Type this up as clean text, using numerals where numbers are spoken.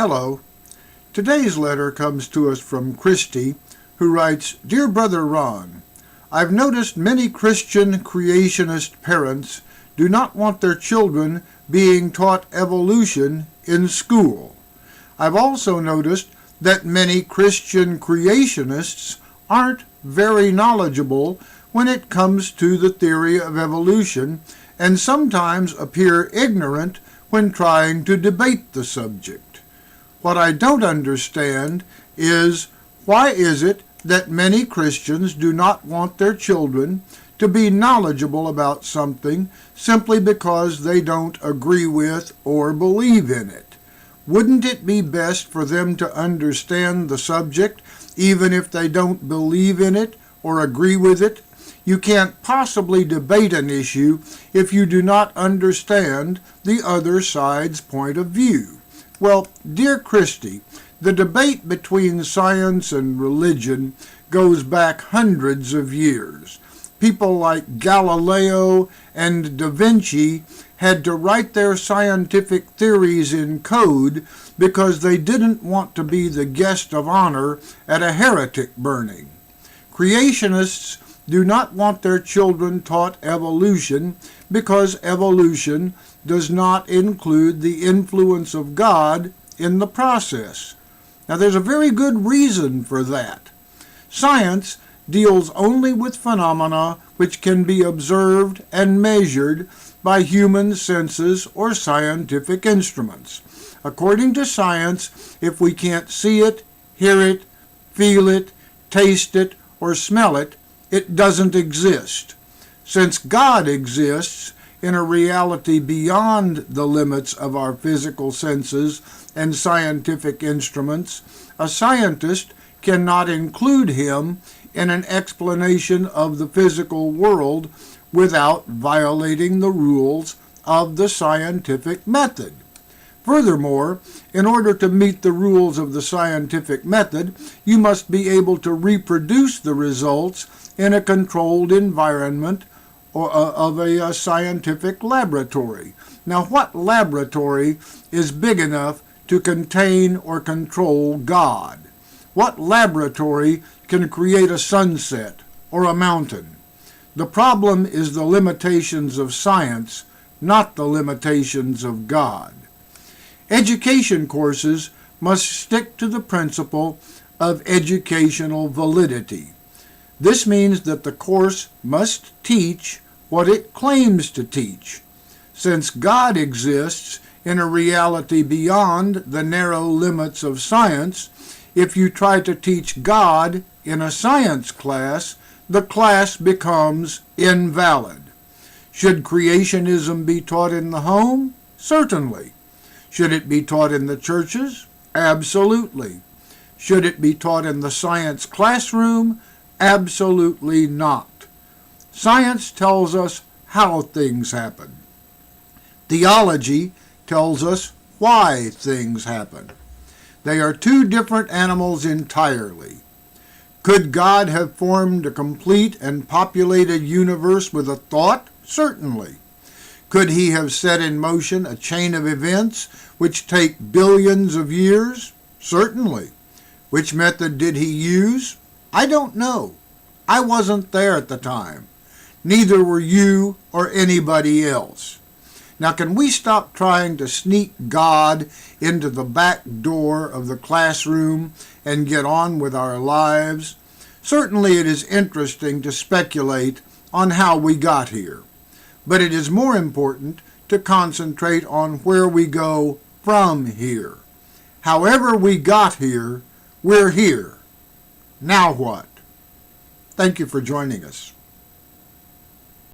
Hello. Today's letter comes to us from Christy, who writes, Dear Brother Ron, I've noticed many Christian creationist parents do not want their children being taught evolution in school. I've also noticed that many Christian creationists aren't very knowledgeable when it comes to the theory of evolution and sometimes appear ignorant when trying to debate the subject. What I don't understand is why is it that many Christians do not want their children to be knowledgeable about something simply because they don't agree with or believe in it? Wouldn't it be best for them to understand the subject even if they don't believe in it or agree with it? You can't possibly debate an issue if you do not understand the other side's point of view. Well, dear Christy, the debate between science and religion goes back hundreds of years. People like Galileo and Da Vinci had to write their scientific theories in code because they didn't want to be the guest of honor at a heretic burning. Creationists do not want their children taught evolution because evolution does not include the influence of God in the process. Now, there's a very good reason for that. Science deals only with phenomena which can be observed and measured by human senses or scientific instruments. According to science, if we can't see it, hear it, feel it, taste it, or smell it, it doesn't exist. Since God exists in a reality beyond the limits of our physical senses and scientific instruments, a scientist cannot include him in an explanation of the physical world without violating the rules of the scientific method. Furthermore, in order to meet the rules of the scientific method, you must be able to reproduce the results in a controlled environment or of a scientific laboratory. Now, what laboratory is big enough to contain or control God? What laboratory can create a sunset or a mountain? The problem is the limitations of science, not the limitations of God. Education courses must stick to the principle of educational validity. This means that the course must teach what it claims to teach. Since God exists in a reality beyond the narrow limits of science, if you try to teach God in a science class, the class becomes invalid. Should creationism be taught in the home? Certainly. Should it be taught in the churches? Absolutely. Should it be taught in the science classroom? Absolutely not. Science tells us how things happen. Theology tells us why things happen. They are two different animals entirely. Could God have formed a complete and populated universe with a thought? Certainly. Could he have set in motion a chain of events which take billions of years? Certainly. Which method did he use? I don't know. I wasn't there at the time. Neither were you or anybody else. Now, can we stop trying to sneak God into the back door of the classroom and get on with our lives? Certainly it is interesting to speculate on how we got here, but it is more important to concentrate on where we go from here. However we got here, we're here. Now what? Thank you for joining us.